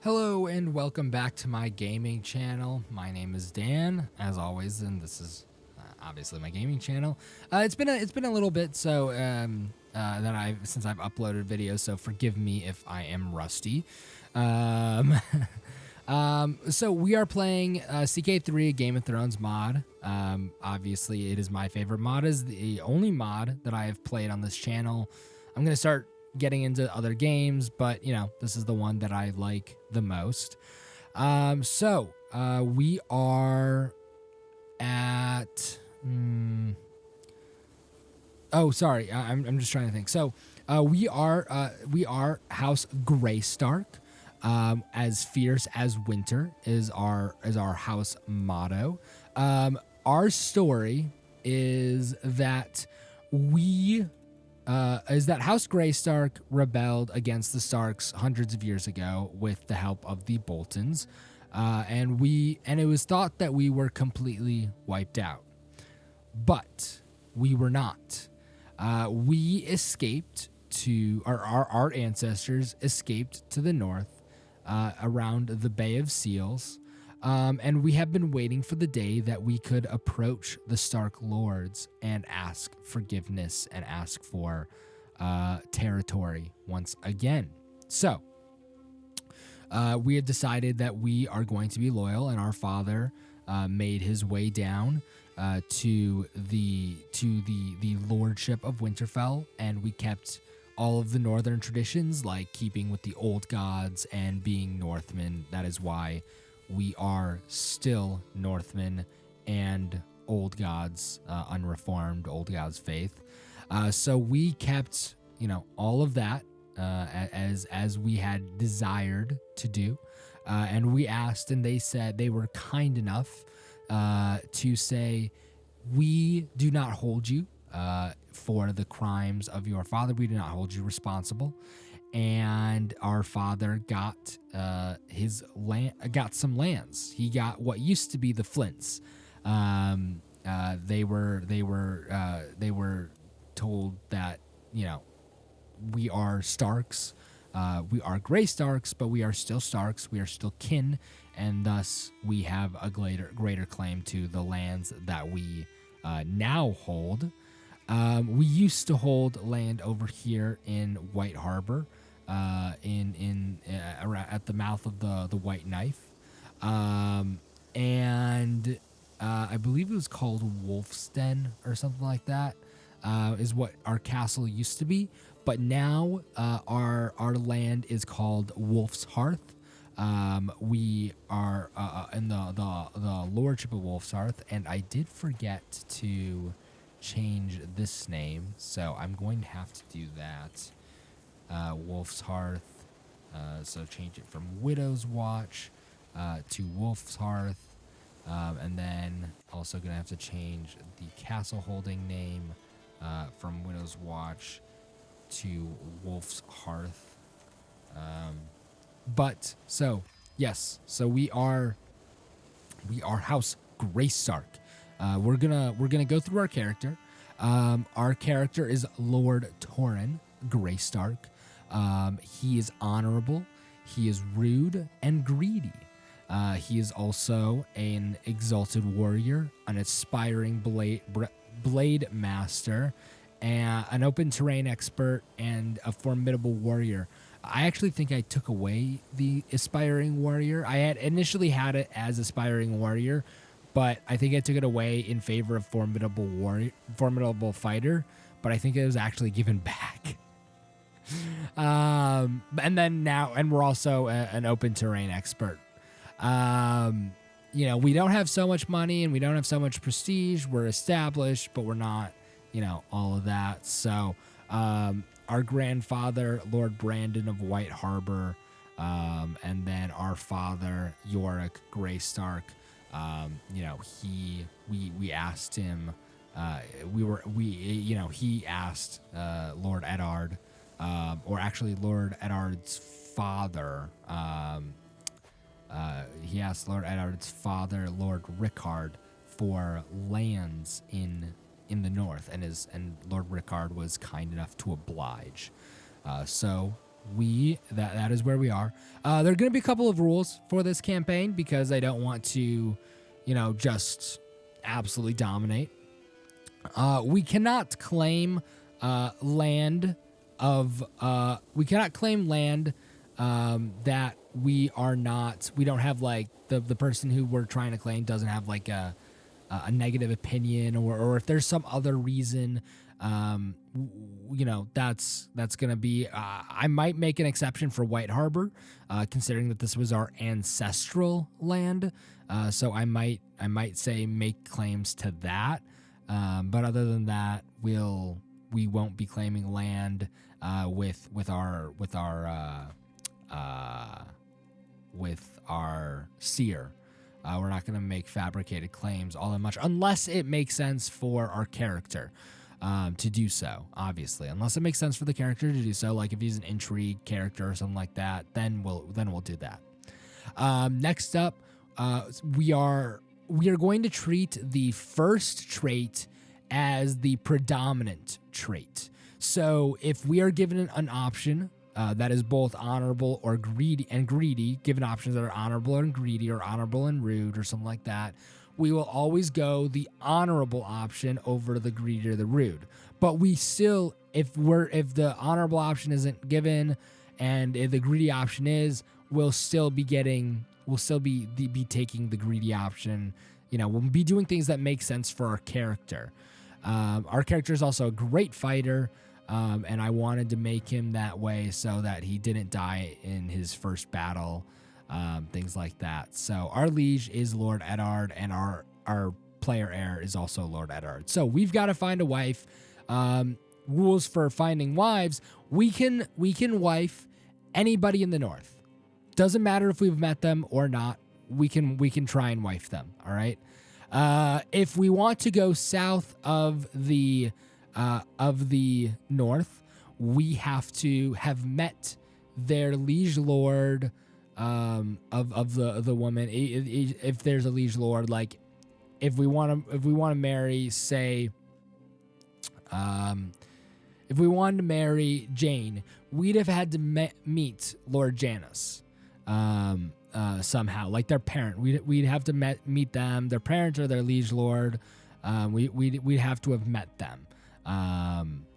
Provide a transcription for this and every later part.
Hello and welcome back to my gaming channel. My name is Dan, as always, and this is obviously my gaming channel. It's been a little bit since I've uploaded videos, so forgive me if I am rusty. So we are playing CK3, a Game of Thrones mod. Obviously, it is my favorite mod. It is the only mod that I have played on this channel. I'm gonna start getting into other games, but this is the one that I like the most. We are at oh, sorry, I'm just trying to think. So we are House GreyStark. As fierce as winter is our house motto. Our story is that House GreyStark rebelled against the Starks hundreds of years ago with the help of the Boltons, and it was thought that we were completely wiped out, but we were not. We escaped to our ancestors escaped to the north, around the Bay of Seals. And we have been waiting for the day that we could approach the Stark Lords and ask forgiveness and ask for territory once again. So we had decided that we are going to be loyal, and our father made his way down to the lordship of Winterfell, and we kept all of the northern traditions, like keeping with the old gods and being Northmen. That is why we are still Northmen and old gods, unreformed old gods faith. So we kept, all of that as we had desired to do, and we asked, and they said they were kind enough to say, we do not hold you for the crimes of your father. We do not hold you responsible. And our father got got some lands. He got what used to be the Flints. They were told that we are Starks, we are GreyStarks, but we are still Starks. We are still kin, and thus we have a greater claim to the lands that we now hold. We used to hold land over here in White Harbor, at the mouth of the White Knife, and I believe it was called Wolf's Den or something like that. Is what our castle used to be, but now our land is called Wolf's Hearth. We are in the lordship of Wolf's Hearth, and I did forget to change this name, so I'm going to have to do that. Wolf's Hearth. So change it from Widow's Watch to Wolf's Hearth, and then also gonna have to change the castle holding name from Widow's Watch to Wolf's Hearth. So we are House GreyStark. We're gonna go through our character. Our character is Lord Torrhen GreyStark. He is honorable, he is rude and greedy. He is also an exalted warrior, an aspiring blade master, and an open terrain expert, and a formidable warrior. I actually think I took away the aspiring warrior. I had initially had it as aspiring warrior, but I think I took it away in favor of formidable fighter. But I think it was actually given back. And we're also an open terrain expert. We don't have so much money and we don't have so much prestige. We're established, but we're not, all of that. So, our grandfather, Lord Brandon of White Harbor, and then our father, Yorick GreyStark, we asked him, he asked, Lord Eddard, or actually Lord Eddard's father, he asked Lord Eddard's father, Lord Rickard, for lands in the north, and Lord Rickard was kind enough to oblige. So that is where we are. There are going to be a couple of rules for this campaign because I don't want to, just absolutely dominate. We cannot claim land of we cannot claim land that we don't have, like, the person who we're trying to claim doesn't have like a negative opinion, or if there's some other reason, that's gonna be, I might make an exception for White Harbor, considering that this was our ancestral land. So I might say make claims to that. But other than that, we won't be claiming land with our seer. We're not going to make fabricated claims all that much, unless it makes sense for our character to do so. Obviously, unless it makes sense for the character to do so, like if he's an intrigue character or something like that, then we'll do that. Next up, we are going to treat the first trait as the predominant trait. So if we are given an option that is both honorable or greedy, given options that are honorable and greedy, or honorable and rude, or something like that, we will always go the honorable option over the greedy or the rude. But we still, if the honorable option isn't given and if the greedy option is, we'll still be taking the greedy option. We'll be doing things that make sense for our character. Our character is also a great fighter, and I wanted to make him that way so that he didn't die in his first battle, things like that. So our liege is Lord Eddard, and our player heir is also Lord Eddard. So we've got to find a wife. Rules for finding wives: we can wife anybody in the north. Doesn't matter if we've met them or not. We can try and wife them. All right. If we want to go south of the north, we have to have met their liege lord of the woman. If there's a liege lord, like if we want to marry, say, if we wanted to marry Jane, we'd have had to meet Lord Janus. Somehow, like their parent, we'd have to meet them, their parent or their liege lord. We'd have to have met them.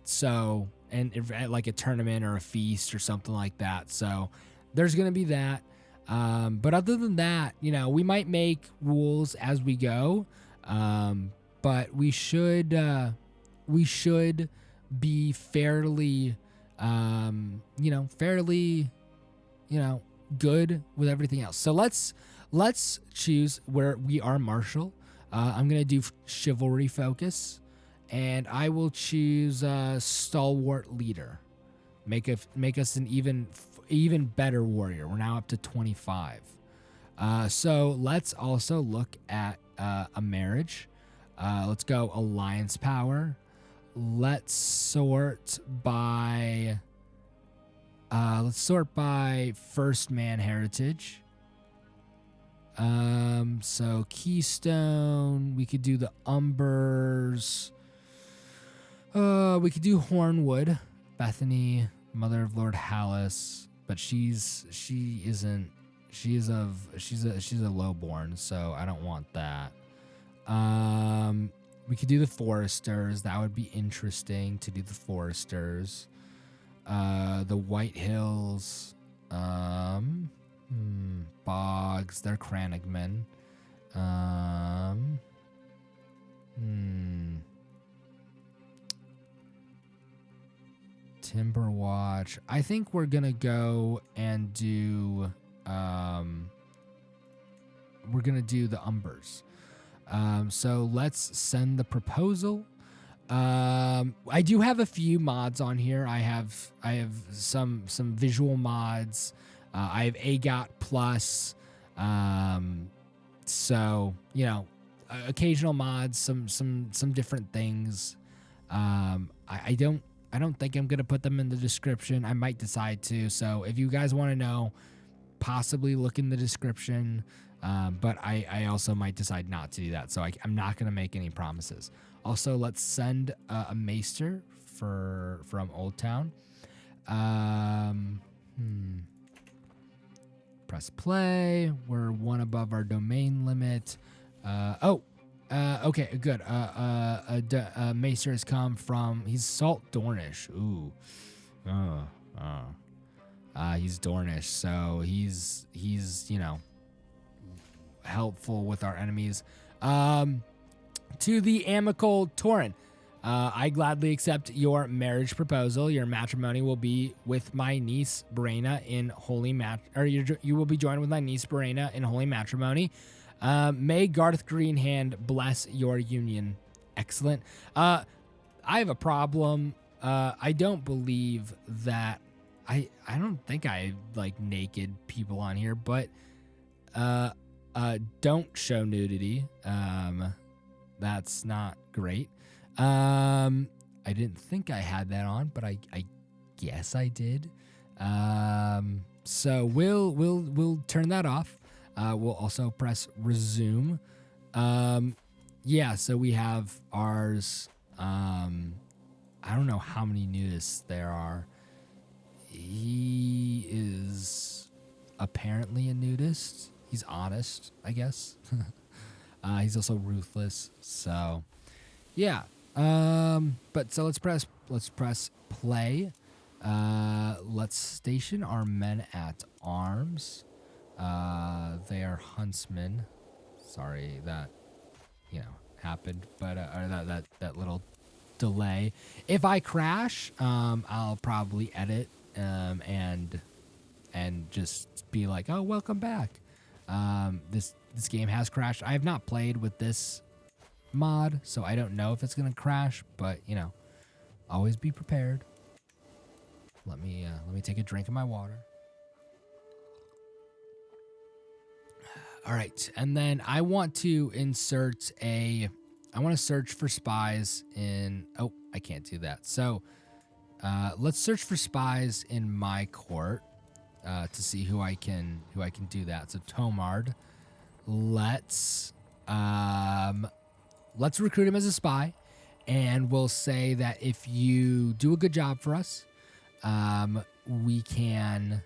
So, and if at like a tournament or a feast or something like that. So there's going to be that. But other than that, we might make rules as we go. But we should be fairly, good with everything else. So let's choose where we are martial. I'm gonna do chivalry focus, and I will choose stalwart leader. Make us an even better warrior. We're now up to 25. So let's also look at a marriage. Let's go alliance power. Let's sort by first man heritage. So Keystone, we could do the Umbers. We could do Hornwood, Bethany, mother of Lord Hallis, but she's a lowborn, so I don't want that. We could do the Foresters. That would be interesting to do the Foresters. The White Hills, Bogs, they're Cranigmen. Timberwatch. I think we're gonna go and do the Umbers. So let's send the proposal. I do have a few mods on here. I have some visual mods. I have AGOT plus. So occasional mods, some different things. I don't think I'm gonna put them in the description. I might decide to. So if you guys want to know, possibly look in the description. But I also might decide not to do that. So I'm not gonna make any promises. Also, let's send a maester from Old Town. Press play. We're one above our domain limit. Okay, good. Maester has come from. He's Salt Dornish. Ooh. He's Dornish, so he's helpful with our enemies. To the Amical Tauren. I gladly accept your marriage proposal. Your matrimony will be with my niece Berena in holy you will be joined with my niece Berena in holy matrimony. May Garth Greenhand bless your union. Excellent. I have a problem. I don't believe that. I don't think I like naked people on here, but don't show nudity. That's not great. I didn't think I had that on, but I guess I did. So we'll turn that off. We'll also press resume. Yeah, so we have ours. I don't know how many nudists there are. He is apparently a nudist. He's honest, I guess. He's also ruthless. So, yeah. But so let's press play. Let's station our men at arms. They are huntsmen. Sorry that happened, but or that little delay. If I crash, I'll probably edit and just be like, oh, welcome back. This game has crashed. I have not played with this mod, so I don't know if it's gonna crash, but always be prepared. Let me take a drink of my water. All right, and then I want to search for spies in. Oh, I can't do that. So let's search for spies in my court to see who I can do that. So Tomard, let's recruit him as a spy, and we'll say that if you do a good job for us, we can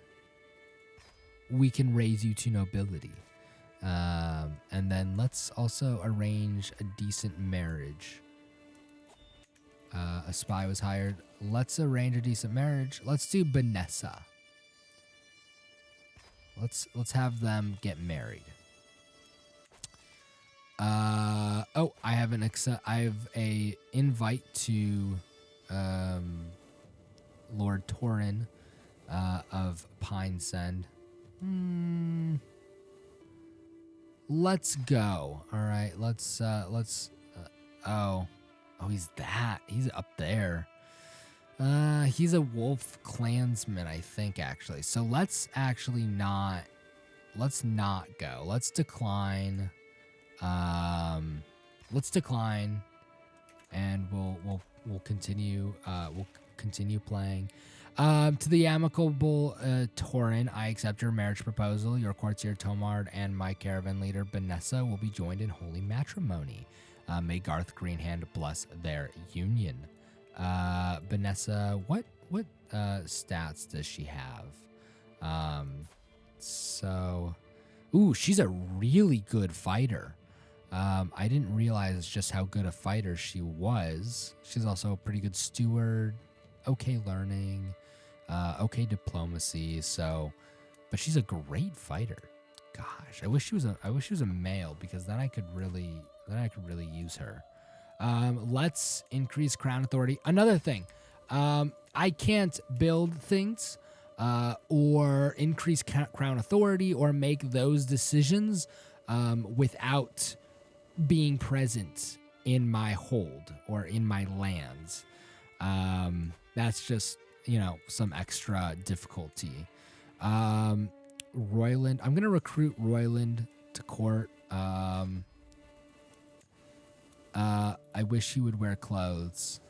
raise you to nobility. And then let's also arrange a decent marriage. A spy was hired. Let's arrange a decent marriage. Let's do Vanessa. Let's have them get married. I have a invite to Lord Tauren of Pine Send. Let's go. All right, let's he's up there. He's a wolf clansman, I think, actually. So let's not go. Let's decline. And we'll continue playing. To the amicable Tauren, I accept your marriage proposal. Your courtier Tomard and my caravan leader Vanessa will be joined in holy matrimony. May Garth Greenhand bless their union. Vanessa, what stats does she have? She's a really good fighter. I didn't realize just how good a fighter she was. She's also a pretty good steward, okay learning, okay diplomacy. But she's a great fighter. Gosh, I wish she was a male, because then I could really use her. Let's increase crown authority. Another thing, I can't build things or increase crown authority or make those decisions without being present in my hold or in my lands. That's just some extra difficulty. Royland, I'm gonna recruit Royland to court. I wish he would wear clothes.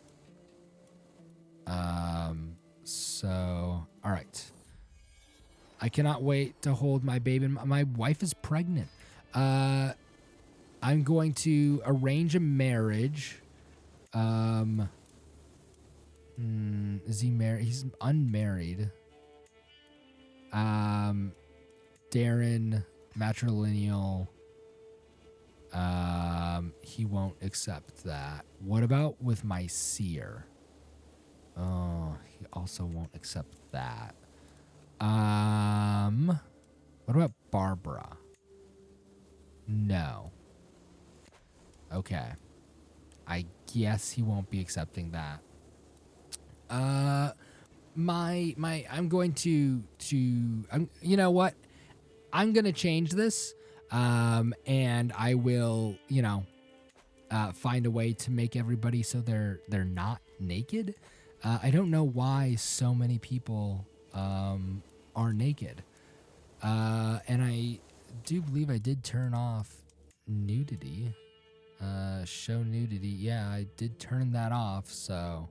All right. I cannot wait to hold my baby. My wife is pregnant. I'm going to arrange a marriage. Is he married? He's unmarried. Darren, matrilineal. He won't accept that. What about with my seer? Oh, he also won't accept that. What about Barbara? No. Okay. I guess he won't be accepting that. I'm going to you know what? I'm going to change this. And I will, find a way to make everybody so they're not naked. I don't know why so many people are naked. And I do believe I did turn off nudity. Show nudity. Yeah, I did turn that off. So,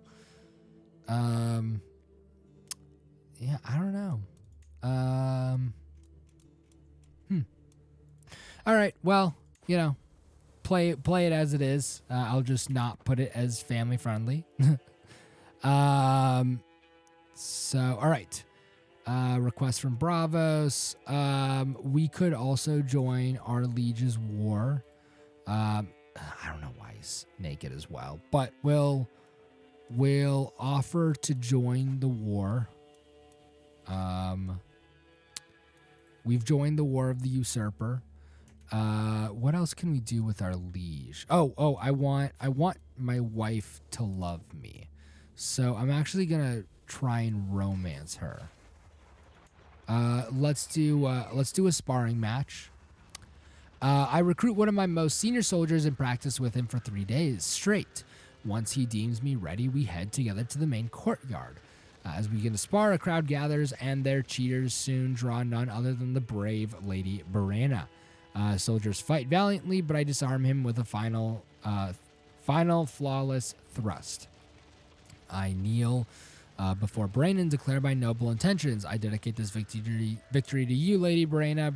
yeah, I don't know. All right. Well, play it as it is. I'll just not put it as family friendly. So, all right. Request from Bravos. We could also join our liege's war. I don't know why he's naked as well, but we'll offer to join the war. We've joined the war of the usurper. What else can we do with our liege? Oh, I want my wife to love me. So I'm actually gonna try and romance her. Let's do a sparring match. I recruit one of my most senior soldiers and practice with him for 3 days straight. Once he deems me ready, we head together to the main courtyard. As we begin to spar, a crowd gathers, and their cheaters soon draw none other than the brave Lady Berena. Soldiers fight valiantly, but I disarm him with a final flawless thrust. I kneel before Brain and declare my noble intentions. I dedicate this victory to you, Lady Berena.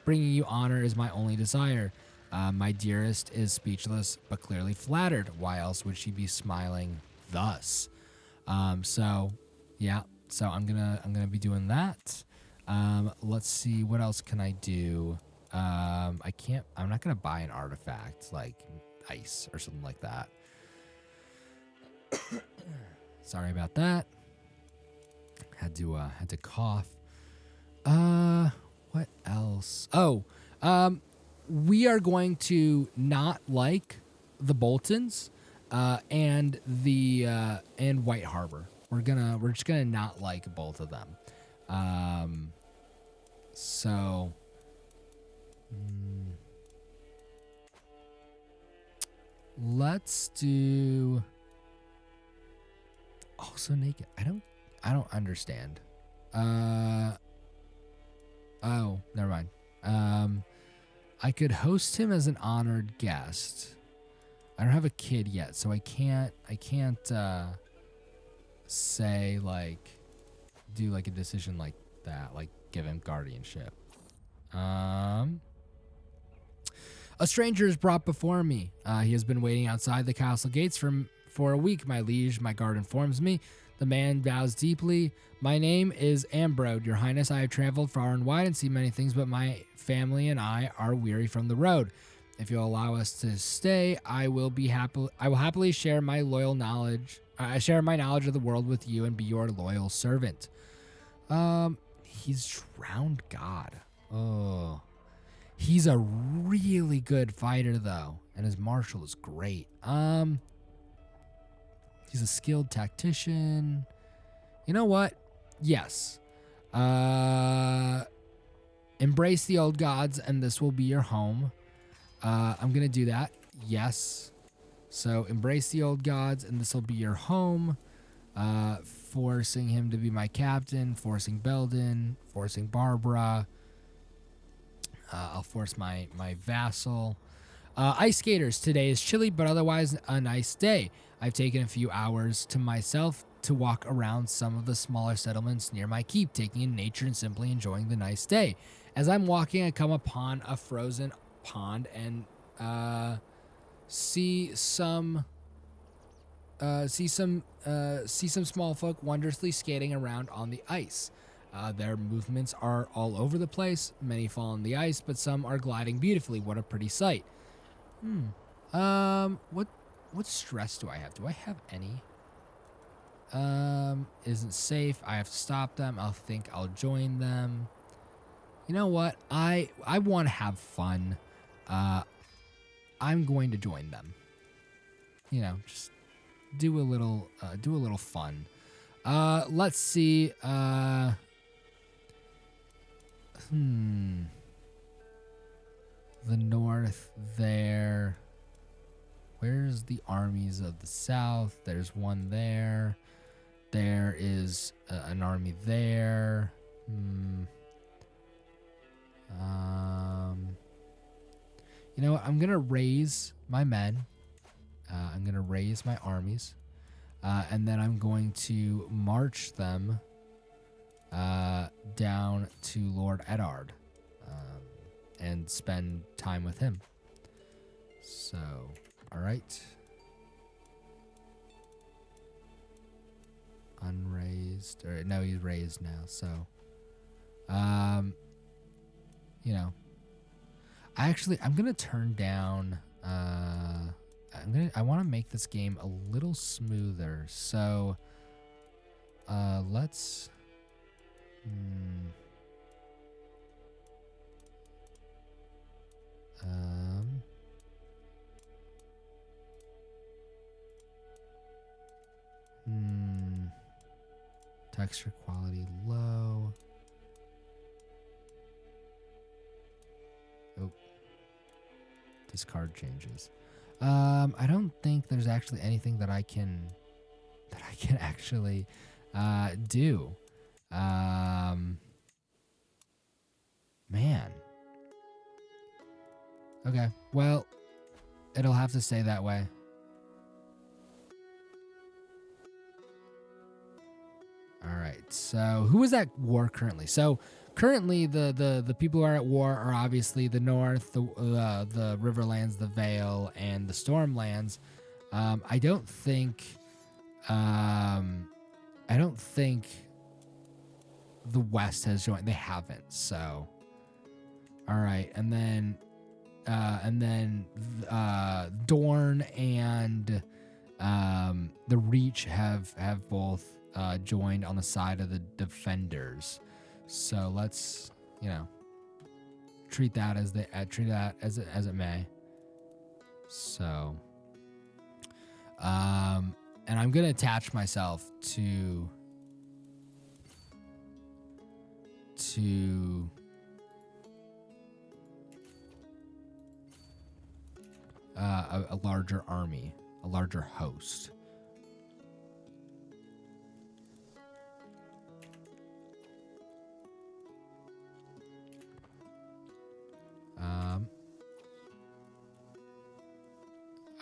Bringing you honor is my only desire. My dearest is speechless, but clearly flattered. Why else would she be smiling thus? So I'm gonna be doing that. Let's see, what else can I do? I'm not gonna buy an artifact like ice or something like that. Sorry about that. Had to cough. What else? Oh, we are going to not like the Boltons, and White Harbor. We're just gonna not like both of them. Let's do also naked. I don't understand. Oh, never mind. I could host him as an honored guest. I don't have a kid yet, so I can't say like do like a decision like that, like give him guardianship. A stranger is brought before me. He has been waiting outside the castle gates for a week, my liege, my guard informs me. The man bows deeply. My name is Ambrode, your highness. I have traveled far and wide and seen many things, but my family and I are weary from the road. If you'll allow us to stay, I will happily share my knowledge of the world with you and be your loyal servant. He's drowned god. Oh. He's a really good fighter though, and his martial is great. He's a skilled tactician. You know what? Yes. Embrace the old gods, and this will be your home. I'm going to do that. Yes. So embrace the old gods, and this will be your home. Forcing him to be my captain, forcing Belden, forcing Barbara. I'll force my vassal. Ice skaters, today is chilly, but otherwise a nice day. I've taken a few hours to myself to walk around some of the smaller settlements near my keep, taking in nature and simply enjoying the nice day. As I'm walking, I come upon a frozen pond and see some small folk wondrously skating around on the ice. Their movements are all over the place. Many fall on the ice, but some are gliding beautifully. What a pretty sight. What stress do I have? Do I have any? Isn't safe. I have to stop them. I'll join them. You know what? I want to have fun. I'm going to join them. You know, just do a little fun. Let's see. The north there. Where's the armies of the south? There's one there. There is an army there. You know what? I'm gonna raise my men. I'm gonna raise my armies, and then I'm going to march them down to Lord Eddard, and spend time with him. So, all right. Unraised, or no, he's raised now. So, you know, I'm gonna turn down. I want to make this game a little smoother. So, let's. Texture quality low. Oh. Discard changes. I don't think there's actually anything that I can actually do. Man. Okay. Well, it'll have to stay that way. All right. So, who is at war currently? So, currently the people who are at war are obviously the North, the Riverlands, the Vale, and the Stormlands. I don't think the West has joined. They haven't. So, all right. And then Dorne and the Reach have both joined on the side of the defenders. So let's, treat that as it may. So, and I'm gonna attach myself to a larger army, a larger host.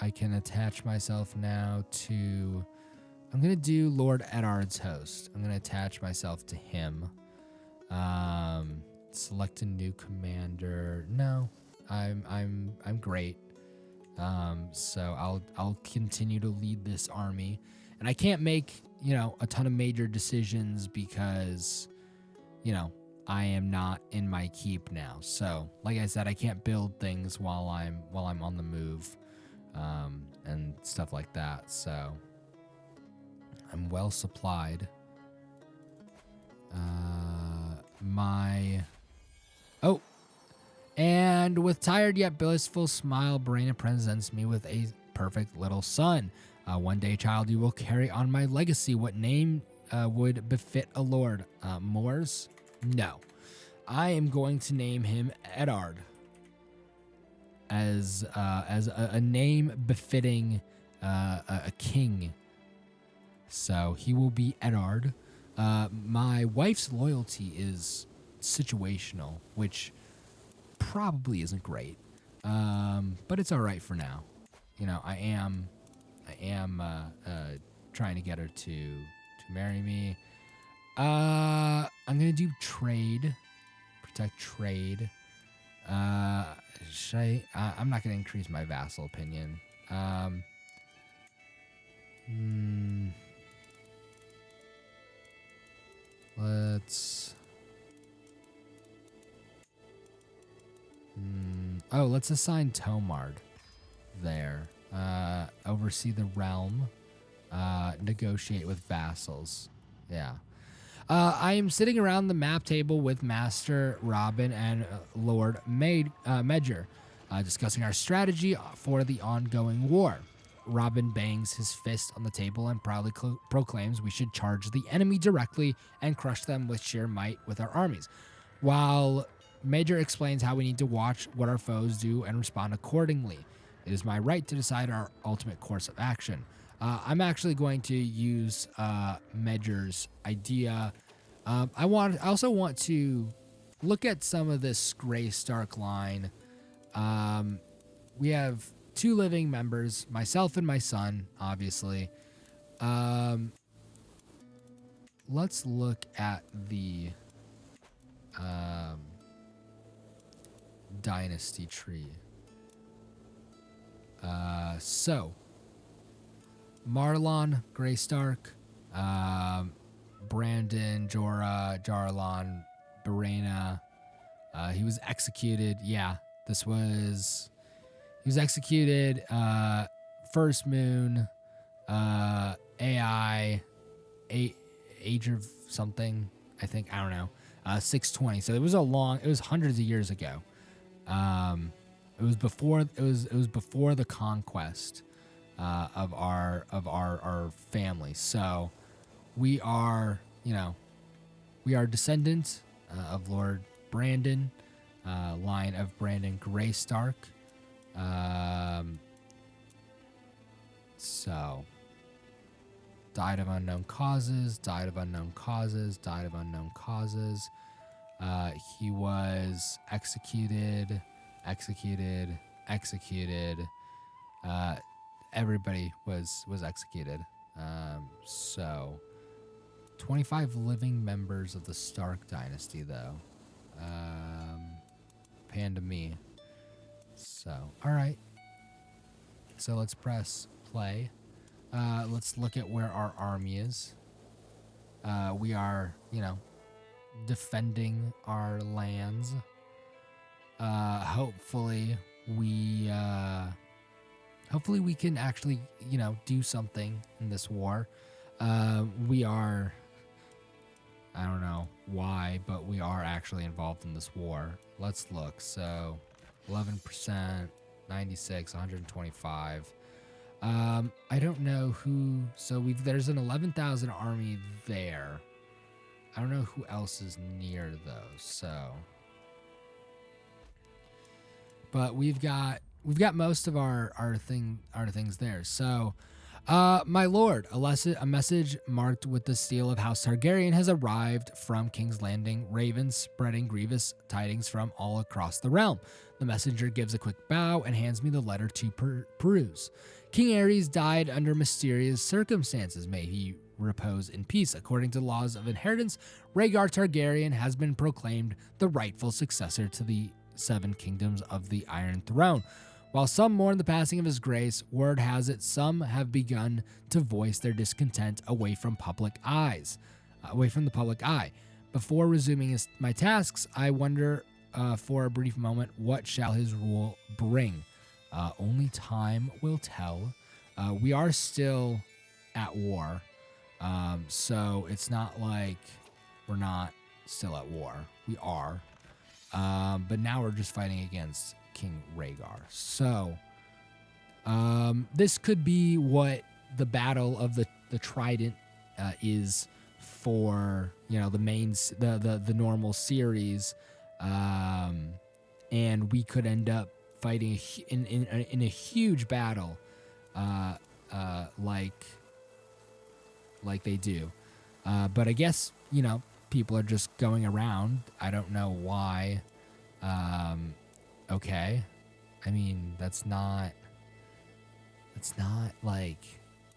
I can attach myself now to. I'm gonna do Lord Eddard's host. I'm gonna attach myself to him. Select a new commander. No, I'm great. So I'll continue to lead this army, and I can't make a ton of major decisions because I am not in my keep now. So like I said, I can't build things while I'm on the move, and stuff like that. So I'm well supplied. And with tired yet blissful smile, Brandon presents me with a perfect little son. One day, child, you will carry on my legacy. What name would befit a lord? Moors? No. I am going to name him Eddard as a name befitting a king. So he will be Eddard. My wife's loyalty is situational, which probably isn't great, but it's all right for now. I am trying to get her to marry me. I'm gonna do trade, protect trade. Should I? I'm not gonna increase my vassal opinion. Let's Oh, let's assign Tomard there. Oversee the realm. Negotiate with vassals. Yeah. I am sitting around the map table with Master Robin and Lord Medger, discussing our strategy for the ongoing war. Robin bangs his fist on the table and proudly proclaims we should charge the enemy directly and crush them with sheer might with our armies, while Major explains how we need to watch what our foes do and respond accordingly. It is my right to decide our ultimate course of action. I'm actually going to use Medger's idea. I also want to look at some of this GreyStark line. We have 2 living members, myself and my son, obviously. Let's look at the dynasty tree. So Marlon, GreyStark, Brandon, Jorah, Jarlon, Berena. He was executed. Yeah, he was executed. First Moon, AI, Age of something. I think, I don't know. 620. So it was hundreds of years ago. It was before the conquest of our family. So we are descendants of Lord Brandon, line of Brandon GreyStark. So died of unknown causes. He was executed. Everybody was executed. So 25 living members of the Stark dynasty, though. Panda me. So, all right. So let's press play. Let's look at where our army is. We are, defending our lands. Hopefully we can actually, do something in this war. We are, I don't know why, but we are actually involved in this war. Let's look. So 11%, 96, 125. I don't know who. So there's an 11,000 army there. I don't know who else is near those. So, but we've got most of our things there. So, my lord, a message marked with the seal of House Targaryen has arrived from King's Landing. Ravens spreading grievous tidings from all across the realm. The messenger gives a quick bow and hands me the letter to peruse. King Aerys died under mysterious circumstances. May he repose in peace. According to laws of inheritance, Rhaegar Targaryen has been proclaimed the rightful successor to the 7 kingdoms of the Iron Throne. While some mourn the passing of his grace, word has it some have begun to voice their discontent away from the public eye. Before resuming my tasks, I wonder for a brief moment, what shall his rule bring? Only time will tell. We are still at war, so it's not like we're not still at war. We are, but now we're just fighting against King Rhaegar. So this could be what the battle of the Trident is for, the main the normal series, and we could end up fighting in a huge battle, like they do. But I guess people are just going around. I don't know why. Okay. I mean, that's not like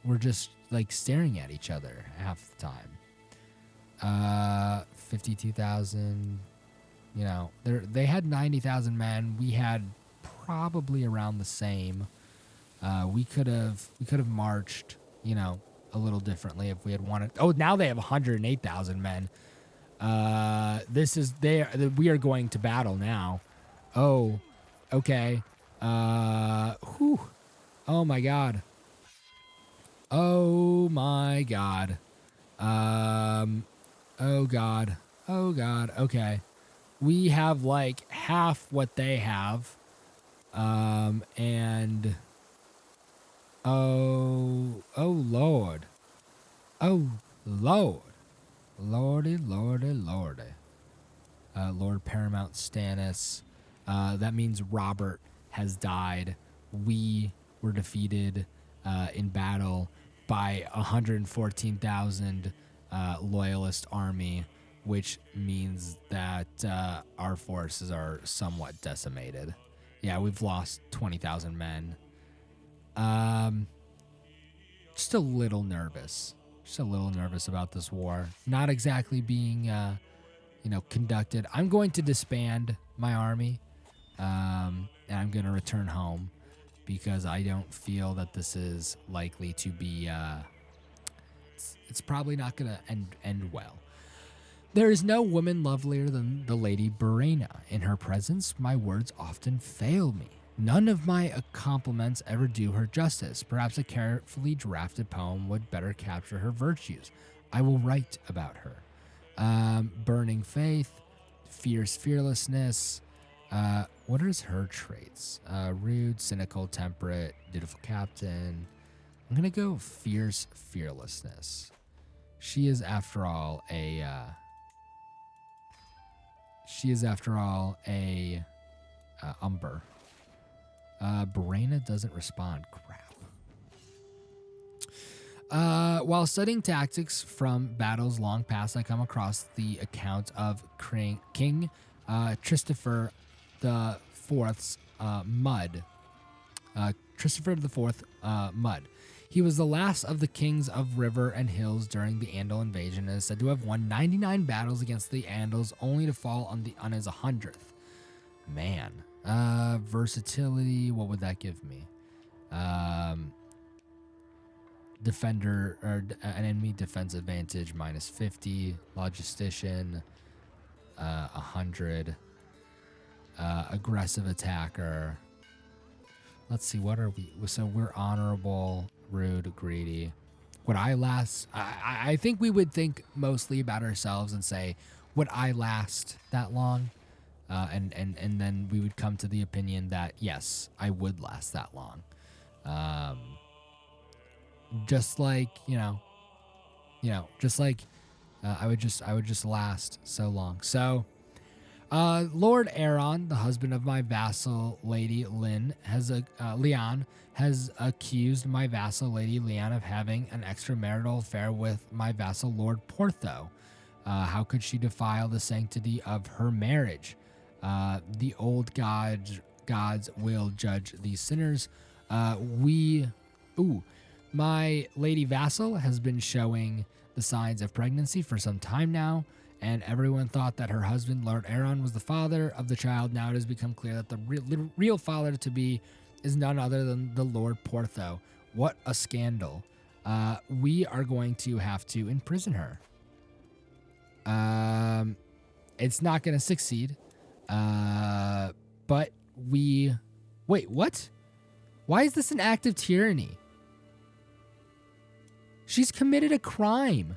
we're just like staring at each other half the time. 52,000, they had 90,000 men. We had probably around the same. We could have marched, a little differently if we had wanted. Oh, now they have 108,000 men. We are going to battle now. Oh, Okay. Whew. Oh my god. Oh my god. Oh god. Oh god. Okay. We have like half what they have. And oh Lord. Oh Lord. Lordy, lordy, lordy. Lord Paramount Stannis. That means Robert has died. We were defeated in battle by 114,000 loyalist army, which means that our forces are somewhat decimated. Yeah, we've lost 20,000 men. Just a little nervous. Just a little nervous about this war. Not exactly being conducted. I'm going to disband my army, and I'm going to return home because I don't feel that this is likely to be. It's probably not going to end well. There is no woman lovelier than the Lady Burena. In her presence, my words often fail me. None of my compliments ever do her justice. Perhaps a carefully drafted poem would better capture her virtues. I will write about her. Burning faith, fierce fearlessness. What is her traits? Rude, cynical, temperate, dutiful captain. I'm gonna go fierce fearlessness. She is, after all, a. Umber. Burena doesn't respond. Crap. While studying tactics from battles long past, I come across the account of King Christopher the Fourth's Mud. Christopher the Fourth Mud. He was the last of the kings of river and hills during the Andal invasion and is said to have won 99 battles against the Andals, only to fall on his 100th. Man. Versatility, what would that give me? Defender or an enemy defense advantage minus 50, logistician 100, aggressive attacker. Let's see, what are we? So we're honorable, rude, greedy. Would I last? I think we would think mostly about ourselves and say, would I last that long? And then we would come to the opinion that yes, I would last that long. Just like I would just last so long. So, Lord Aeron, the husband of my vassal Lady Leanne, has accused my vassal Lady Leanne of having an extramarital affair with my vassal Lord Portho. How could she defile the sanctity of her marriage? The old gods will judge these sinners. My lady vassal has been showing the signs of pregnancy for some time now, and everyone thought that her husband, Lord Aeron, was the father of the child. Now it has become clear that the real father-to-be is none other than the Lord Portho. What a scandal. We are going to have to imprison her. It's not going to succeed. But we... Wait, what? Why is this an act of tyranny? She's committed a crime.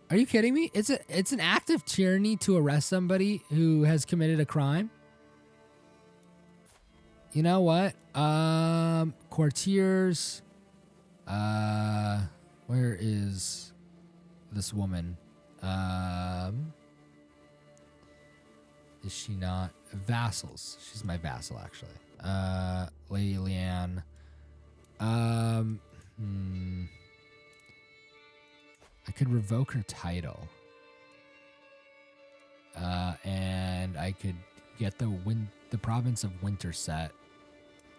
Are you kidding me? It's an act of tyranny to arrest somebody who has committed a crime. You know what? Courtiers. Where is this woman? Is she not? Vassals. She's my vassal, actually. Lady Leanne. I could revoke her title. And I could get the province of Winterset.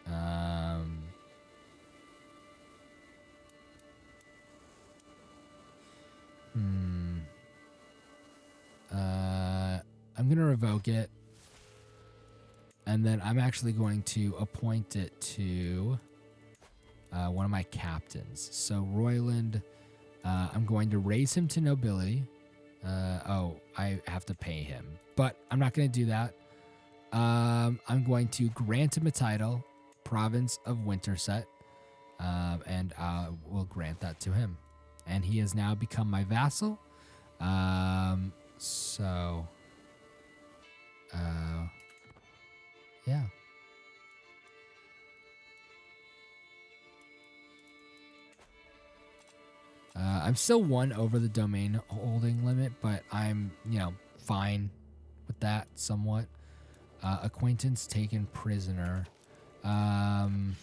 I'm going to revoke it. And then I'm actually going to appoint it to one of my captains. So Royland, I'm going to raise him to nobility. Oh, I have to pay him, but I'm not going to do that. I'm going to grant him a title, Province of Winterset, and we'll grant that to him. And he has now become my vassal. So, yeah. I'm still one over the domain holding limit, but I'm, fine with that somewhat. Acquaintance taken prisoner. Um,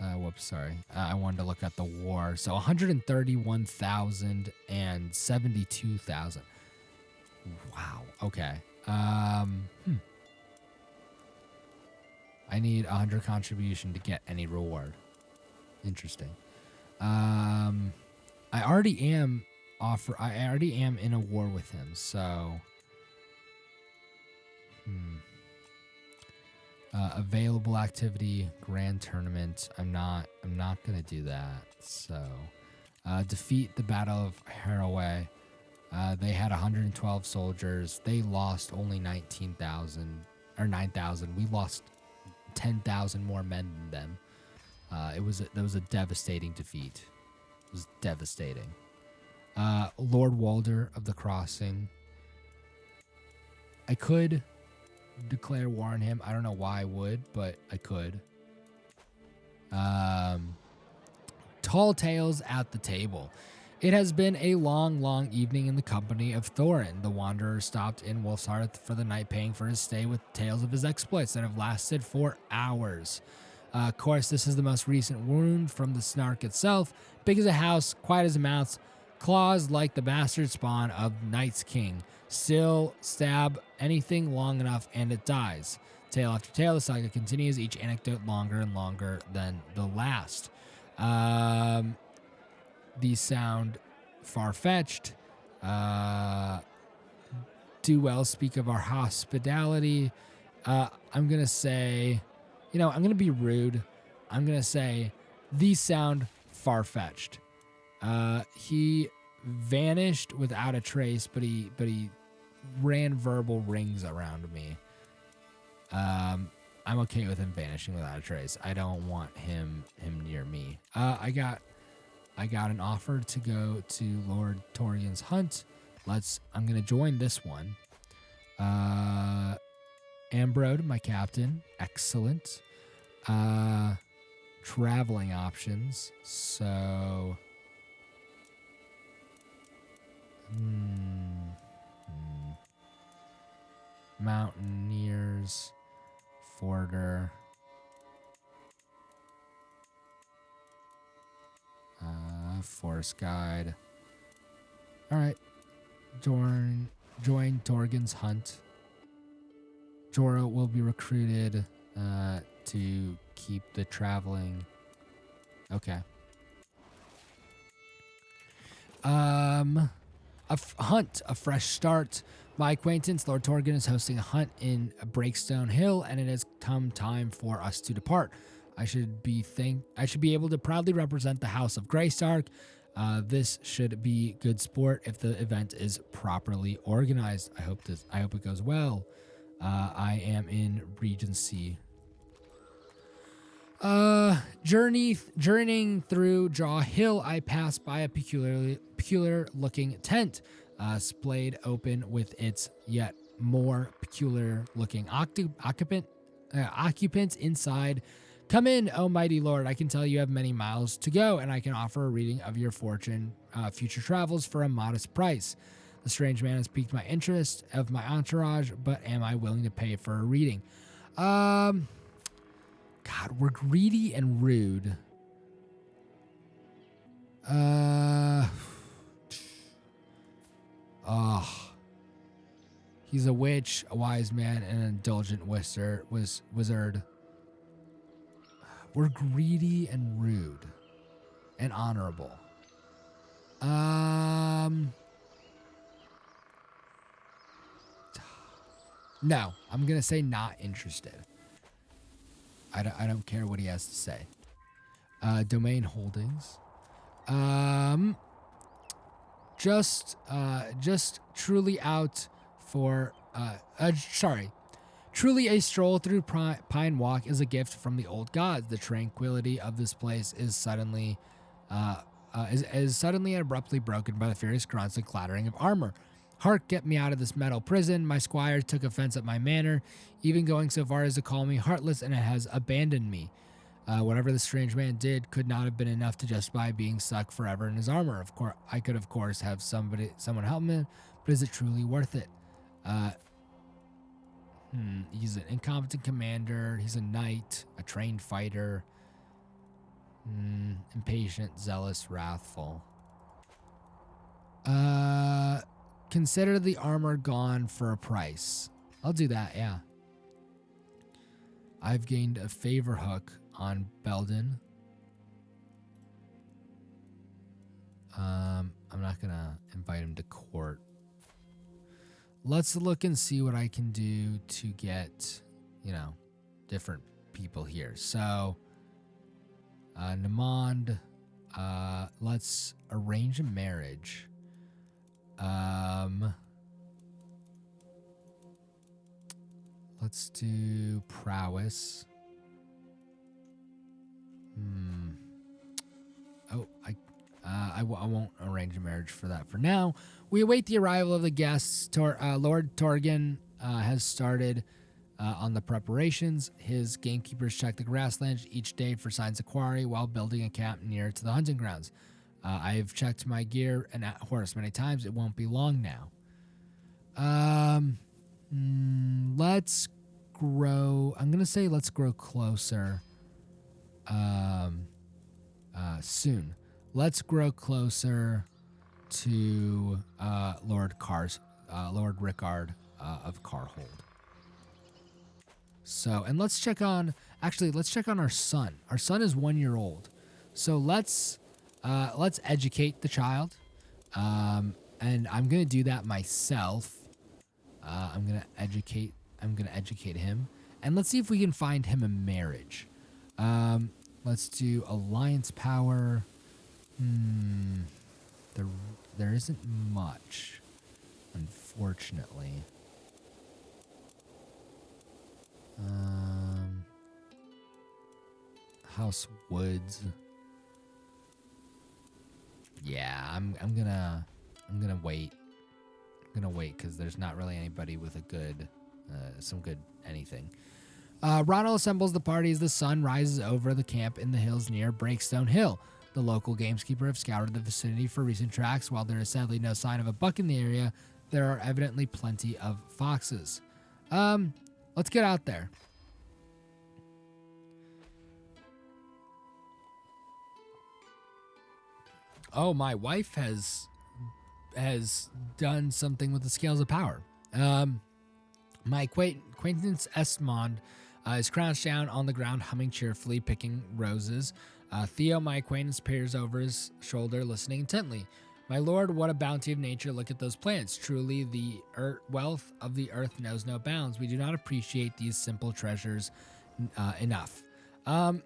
whoops, sorry. I wanted to look at the war. So 131,000 and 72,000. Wow. Okay. I need 100 contribution to get any reward. Interesting. I already am in a war with him, so available activity, grand tournament. I'm not gonna do that. So defeat the Battle of Haraway. They had 112 soldiers. They lost only 19,000 or 9,000. We lost 10,000 more men than them. That was a devastating defeat. It was devastating. Lord Walder of the Crossing. I could declare war on him. I don't know why I would, but I could. Tall tales at the table. It has been a long, long evening in the company of Thorin. The Wanderer stopped in Wolfshearth for the night, paying for his stay with tales of his exploits that have lasted for hours. Of course, this is the most recent wound from the Snark itself. Big as a house, quiet as a mouse, claws like the bastard spawn of Night's King. Still stab anything long enough and it dies. Tale after tale, the saga continues, each anecdote longer and longer than the last. These sound far-fetched. Do well speak of our hospitality. I'm going to say, I'm going to be rude. I'm going to say these sound far-fetched. He vanished without a trace, but he ran verbal rings around me. I'm okay with him vanishing without a trace. I don't want him near me. I got an offer to go to Lord Torian's hunt. I'm gonna join this one. Ambrode, my captain, excellent. Traveling options. So Mountaineers, Forder. Forest Guide. All right. Join Torgen's hunt. Jorah will be recruited to keep the traveling. Okay. Hunt, a fresh start. My acquaintance, Lord Torgen, is hosting a hunt in Breakstone Hill, and it has come time for us to depart. I should be able to proudly represent the House of GreyStark. This should be good sport if the event is properly organized. I hope it goes well. I am in Regency. Journeying through Jaw Hill, I pass by a peculiar looking tent, splayed open with its yet more peculiar looking occupants inside. Come in, O mighty lord. I can tell you have many miles to go, and I can offer a reading of your future travels for a modest price. The strange man has piqued my interest of my entourage, but am I willing to pay for a reading? God, we're greedy and rude. He's a witch, a wise man, and an indulgent wizard. We're greedy and rude and honorable. No, I'm going to say not interested. I don't care what he has to say. Domain holdings. Just truly out for, truly a stroll through Pine Walk is a gift from the old gods. The tranquility of this place is suddenly, is suddenly and abruptly broken by the furious grunts and clattering of armor. Hark, get me out of this metal prison. My squire took offense at my manner, even going so far as to call me heartless, and has abandoned me. Whatever the strange man did could not have been enough to justify being stuck forever in his armor. Of course, I could, of course, have someone help him, but is it truly worth it? He's an incompetent commander. He's a knight, a trained fighter. Impatient, zealous, wrathful. Consider the armor gone for a price. I'll do that, yeah. I've gained a favor hook on Belden. I'm not gonna invite him to court. Let's look and see what I can do to get, different people here. So, Namond, let's arrange a marriage. Let's do prowess. Oh, I won't arrange a marriage for that for now. We await the arrival of the guests. Lord Torgan has started on the preparations. His gamekeepers check the grasslands each day for signs of quarry while building a camp near to the hunting grounds. I've checked my gear and horse many times. It won't be long now. Let's grow. I'm gonna say let's grow closer. Soon. Let's grow closer to Lord Rickard of Carhold. So, and let's check on our son. Our son is 1 year old. So let's educate the child. And I'm going to do that myself. I'm going to educate him, and let's see if we can find him a marriage. Let's do alliance power. There isn't much, unfortunately. House Woods. Yeah, I'm gonna wait. I'm gonna wait because there's not really anybody with a good, some good anything. Ronald assembles the party as the sun rises over the camp in the hills near Breakstone Hill. The local gameskeeper have scoured the vicinity for recent tracks. While there is sadly no sign of a buck in the area, there are evidently plenty of foxes. Let's get out there. Oh, my wife has done something with the scales of power. My acquaintance Esmond is crouched down on the ground, humming cheerfully, picking roses. Theo, my acquaintance, peers over his shoulder, listening intently. My lord, what a bounty of nature. Look at those plants. Truly, the wealth of the earth knows no bounds. We do not appreciate these simple treasures enough. I'm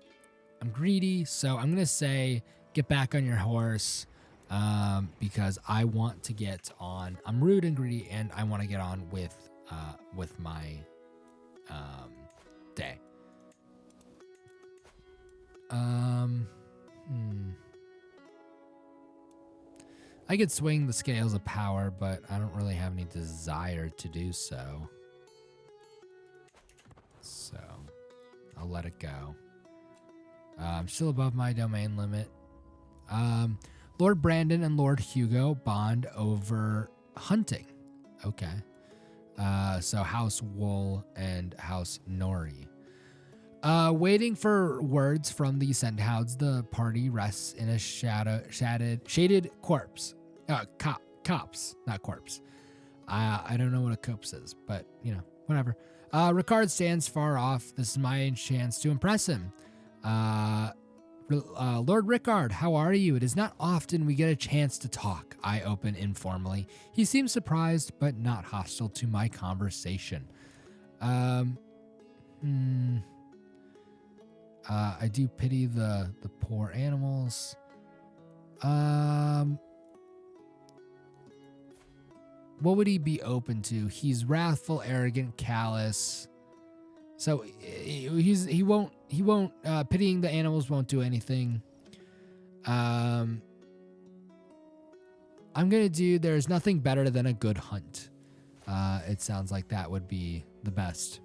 greedy, so I'm going to say get back on your horse because I want to get on. I'm rude and greedy, and I want to get on with my day. I could swing the scales of power, but I don't really have any desire to do so. So I'll let it go. I'm still above my domain limit. Lord Brandon and Lord Hugo bond over hunting. Okay. So House Wool and House Nori. Waiting for words from the Scenthounds, the party rests in a shaded corpse. Copse, not corpse. I don't know what a copse is, but, whatever. Ricard stands far off. This is my chance to impress him. Lord Rickard, how are you? It is not often we get a chance to talk. I open informally. He seems surprised, but not hostile to my conversation. I do pity the poor animals. What would he be open to? He's wrathful, arrogant, callous. So he won't pitying the animals won't do anything. I'm gonna do there's nothing better than a good hunt. It sounds like that would be the best.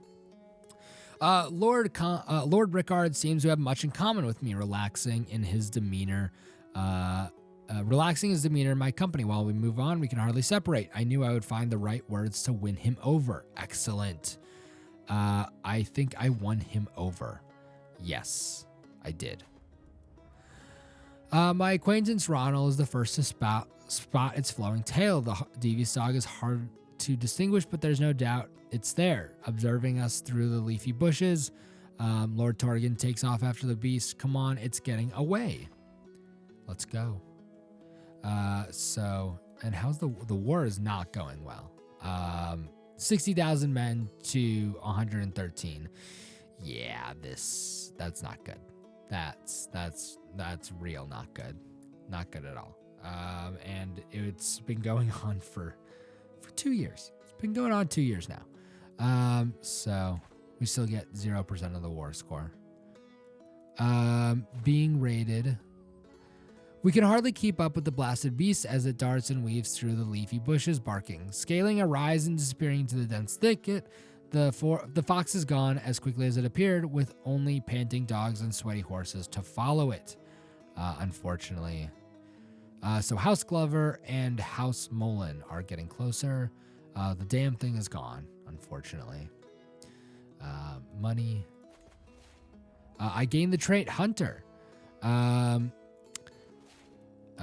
Lord Rickard seems to have much in common with me, relaxing his demeanor, my company. While we move on, we can hardly separate. I knew I would find the right words to win him over. Excellent. I think I won him over. Yes, I did. My acquaintance Ronald is the first to spot its flowing tail. The devious dog is hard to distinguish, but there's no doubt it's there, observing us through the leafy bushes. Lord Torgan takes off after the beast. Come on, it's getting away. Let's go. And how's the war is not going well. 60,000 men to 113. Yeah, that's not good. That's real not good. Not good at all. And it's been going on for 2 years. It's been going on 2 years now. So we still get 0% of the war score. Being raided. We can hardly keep up with the blasted beast as it darts and weaves through the leafy bushes, barking. Scaling a rise and disappearing into the dense thicket, the fox is gone as quickly as it appeared, with only panting dogs and sweaty horses to follow it, unfortunately. So House Glover and House Mullen are getting closer. The damn thing is gone, unfortunately. Money. I gained the trait Hunter.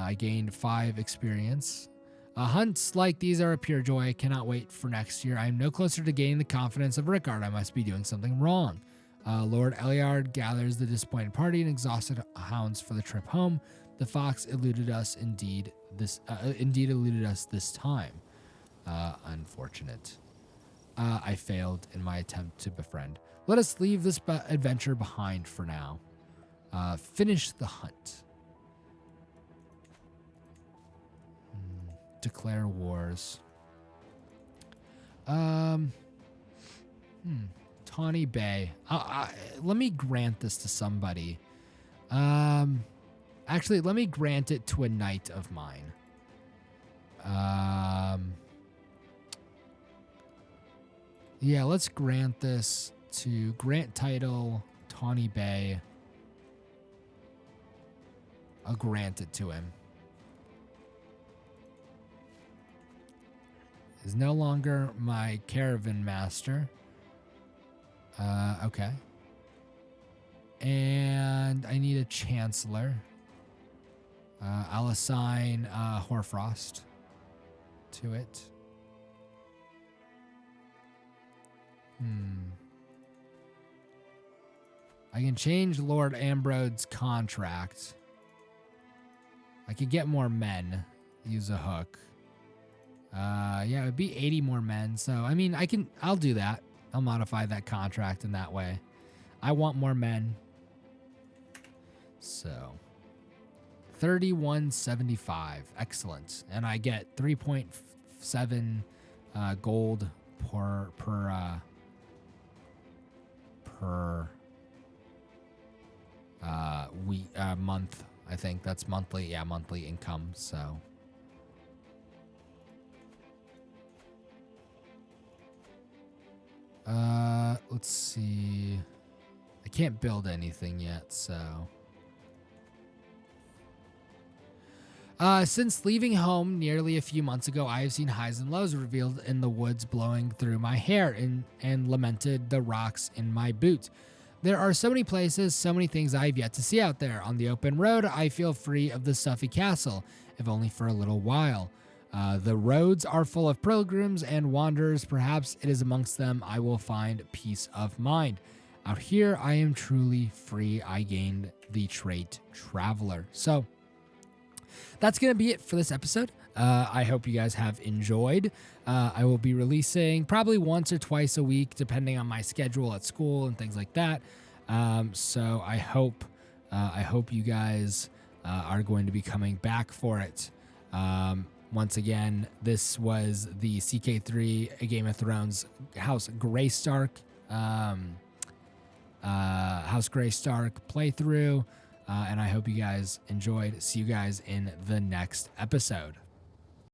I gained 5 experience. Hunts like these are a pure joy. I cannot wait for next year. I am no closer to gaining the confidence of Rickard. I must be doing something wrong. Lord Eliard gathers the disappointed party and exhausted hounds for the trip home. The fox eluded us indeed eluded us this time. Unfortunate. I failed in my attempt to befriend. Let us leave this adventure behind for now. Finish the hunt. Declare wars. Tawny Bay. Let me grant this to somebody. Actually, let me grant it to a knight of mine. Yeah, let's grant this to grant title Tawny Bay. I'll grant it to him. Is no longer my caravan master. Okay. And I need a chancellor. I'll assign Hoarfrost to it. I can change Lord Ambrode's contract. I could get more men. Use a hook. Yeah, it would be 80 more men. So, I mean, I'll do that. I'll modify that contract in that way. I want more men. So, 3175. Excellent. And I get 3.7 gold per month. I think that's monthly. Yeah, monthly income. So, let's see. I can't build anything yet, so. Since leaving home nearly a few months ago, I have seen highs and lows revealed in the woods blowing through my hair and lamented the rocks in my boot. There are so many places, so many things I have yet to see out there. On the open road, I feel free of the stuffy castle, if only for a little while. The roads are full of pilgrims and wanderers. Perhaps it is amongst them I will find peace of mind. Out here, I am truly free. I gained the trait Traveler. So, that's going to be it for this episode. I hope you guys have enjoyed. I will be releasing probably once or twice a week, depending on my schedule at school and things like that. So I hope you guys are going to be coming back for it. Once again, this was the CK3 A Game of Thrones House GreyStark playthrough, and I hope you guys enjoyed. See you guys in the next episode.